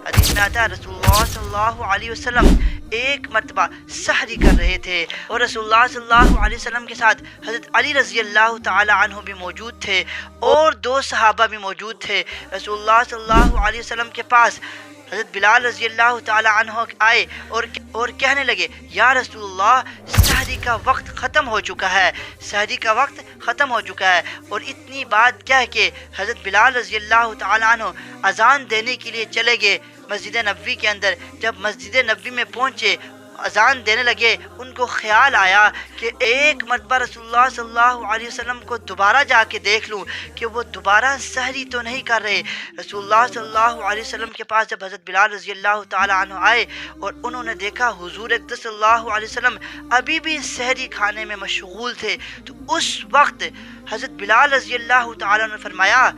حدیث میں آتا ہے رسول اللہ صلی اللہ علیہ وسلم ایک مرتبہ سحری کر رہے تھے اور رسول اللہ صلی اللہ علیہ وسلم کے ساتھ حضرت علی رضی اللہ تعالی عنہ بھی موجود تھے اور دو صحابہ بھی موجود تھے۔ رسول اللہ صلی اللہ علیہ وسلم کے پاس حضرت بلال رضی اللہ تعالی عنہ آئے اور کہنے لگے یا رسول اللہ سحری کا وقت ختم ہو چکا ہے، سحری کا وقت ختم ہو چکا ہے۔ اور اتنی بات کہہ کے حضرت بلال رضی اللہ تعالی عنہ اذان دینے کے لیے چلے گئے مسجد نبوی کے اندر۔ جب مسجد نبوی میں پہنچے اذان دینے لگے، ان کو خیال آیا کہ ایک مرتبہ رسول اللہ صلی اللہ علیہ وسلم کو دوبارہ جا کے دیکھ لوں کہ وہ دوبارہ سحری تو نہیں کر رہے۔ رسول اللہ صلی اللہ علیہ وسلم کے پاس جب حضرت بلال رضی اللہ تعالی عنہ آئے اور انہوں نے دیکھا حضور اقدس صلی اللہ علیہ وسلم ابھی بھی سحری کھانے میں مشغول تھے، تو اس وقت حضرت بلال رضی اللہ تعالی عنہ نے فرمایا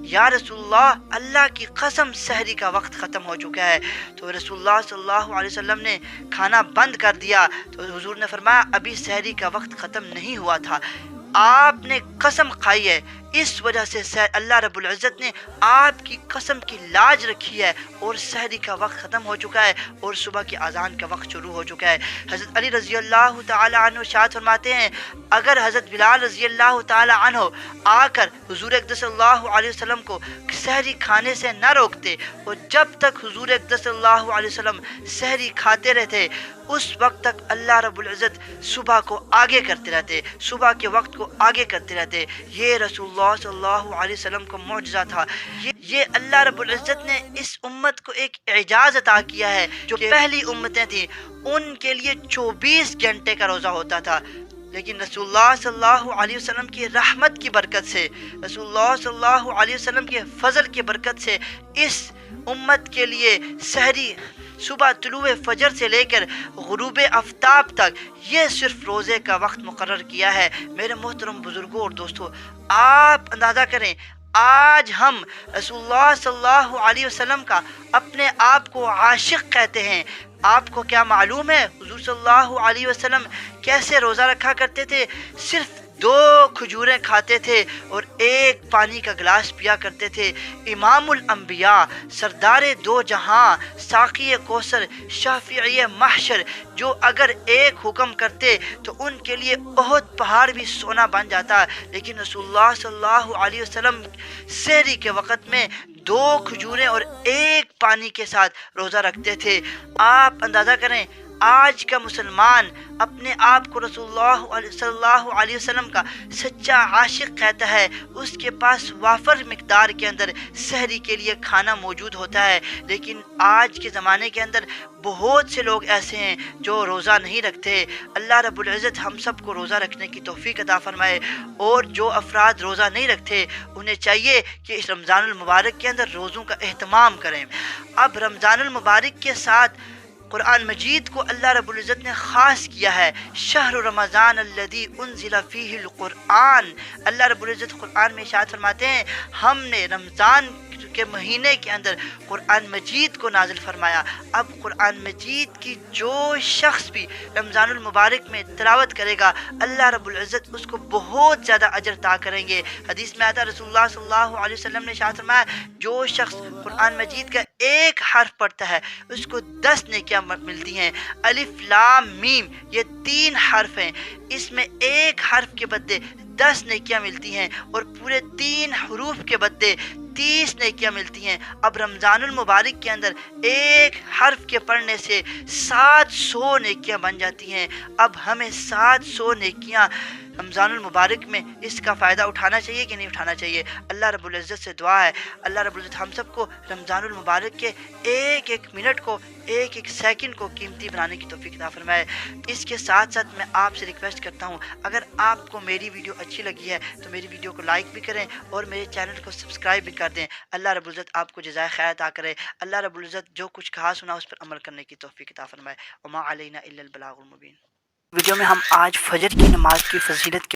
یا رسول اللہ، اللہ کی قسم سحری کا وقت ختم ہو چکا ہے۔ تو رسول اللہ صلی اللہ علیہ وسلم نے کھانا بند کر دیا، تو حضور نے فرمایا ابھی سحری کا وقت ختم نہیں ہوا تھا، آپ نے قسم کھائی ہے، اس وجہ سے اللہ رب العزت نے آپ کی قسم کی لاج رکھی ہے اور سحری کا وقت ختم ہو چکا ہے اور صبح کی اذان کا وقت شروع ہو چکا ہے۔ حضرت علی رضی اللہ تعالی عنہ ارشاد فرماتے ہیں اگر حضرت بلال رضی اللہ تعالی عنہ آ کر حضور اقدس صلی اللہ علیہ وسلم کو سحری کھانے سے نہ روکتے اور جب تک حضور اقدس صلی اللہ علیہ وسلم سحری کھاتے رہتے اس وقت تک اللہ رب العزت صبح کو آگے کرتے رہتے، صبح کے وقت کو آگے کرتے رہتے۔ یہ رسول اللہ صلی اللہ علیہ وسلم کو معجزہ تھا۔ یہ اللہ رب العزت نے اس امت کو ایک اعجاز عطا کیا ہے۔ جو پہلی امتیں تھیں ان کے لیے 24 گھنٹے کا روزہ ہوتا تھا، لیکن رسول اللہ صلی اللہ علیہ وسلم کی رحمت کی برکت سے، رسول اللہ صلی اللہ علیہ وسلم کے فضل کی برکت سے اس امت کے لیے سحری صبح طلوع فجر سے لے کر غروب آفتاب تک یہ صرف روزے کا وقت مقرر کیا ہے۔ میرے محترم بزرگوں اور دوستوں، آپ اندازہ کریں آج ہم رسول اللہ صلی اللہ علیہ وسلم کا اپنے آپ کو عاشق کہتے ہیں۔ آپ کو کیا معلوم ہے حضور صلی اللہ علیہ وسلم کیسے روزہ رکھا کرتے تھے؟ صرف 2 کھجوریں کھاتے تھے اور 1 پانی کا گلاس پیا کرتے تھے۔ امام الانبیاء، سردار 2 جہاں، ساقی کوثر، شافعی محشر، جو اگر ایک حکم کرتے تو ان کے لیے احد پہاڑ بھی سونا بن جاتا، لیکن رسول اللہ صلی اللہ علیہ وسلم سحری کے وقت میں 2 کھجوریں اور 1 پانی کے ساتھ روزہ رکھتے تھے۔ آپ اندازہ کریں آج کا مسلمان اپنے آپ کو رسول اللہ صلی اللہ علیہ وسلم کا سچا عاشق کہتا ہے، اس کے پاس وافر مقدار کے اندر سحری کے لیے کھانا موجود ہوتا ہے، لیکن آج کے زمانے کے اندر بہت سے لوگ ایسے ہیں جو روزہ نہیں رکھتے۔ اللہ رب العزت ہم سب کو روزہ رکھنے کی توفیق عطا فرمائے، اور جو افراد روزہ نہیں رکھتے انہیں چاہیے کہ اس رمضان المبارک کے اندر روزوں کا اہتمام کریں۔ اب رمضان المبارک کے ساتھ قرآن مجید کو اللہ رب العزت نے خاص کیا ہے، شہر رمضان الذی انزل فیہ القرآن۔ اللہ رب العزت قرآن میں ارشاد فرماتے ہیں ہم نے رمضان کے مہینے کے اندر قرآن مجید کو نازل فرمایا۔ اب قرآن مجید کی جو شخص بھی رمضان المبارک میں تلاوت کرے گا اللہ رب العزت اس کو بہت زیادہ اجر عطا کریں گے۔ حدیث میں آتا ہے رسول اللہ صلی اللہ علیہ وسلم نے ارشاد فرمایا جو شخص قرآن مجید کا 1 حرف پڑھتا ہے اس کو 10 نیکیاں ملتی ہیں۔ الف لام میم یہ 3 حرف ہیں، اس میں 1 حرف کے بدلے 10 نیکیاں ملتی ہیں اور پورے 3 حروف کے بدلے 30 نیکیاں ملتی ہیں۔ اب رمضان المبارک کے اندر 1 حرف کے پڑھنے سے 700 نیکیاں بن جاتی ہیں۔ اب ہمیں 700 نیکیاں رمضان المبارک میں اس کا فائدہ اٹھانا چاہیے کہ نہیں اٹھانا چاہیے؟ اللہ رب العزت سے دعا ہے اللہ رب العزت ہم سب کو رمضان المبارک کے 1 منٹ کو 1 سیکنڈ کو قیمتی بنانے کی توفیق عطا فرمائے۔ اس کے ساتھ ساتھ میں آپ سے ریکویسٹ کرتا ہوں اگر آپ کو میری ویڈیو اچھی لگی ہے تو میری ویڈیو کو لائک بھی کریں اور میرے چینل کو سبسکرائب بھی کر دیں۔ اللہ رب العزت آپ کو جزائے خیر عطا کرے۔ اللہ رب العزت جو کچھ کہا سنا اس پر عمل کرنے کی توفیق عطا فرمائے۔ وما علینا الا البلاغ المبین۔ ویڈیو میں ہم آج فجر کی نماز کی فضیلت کے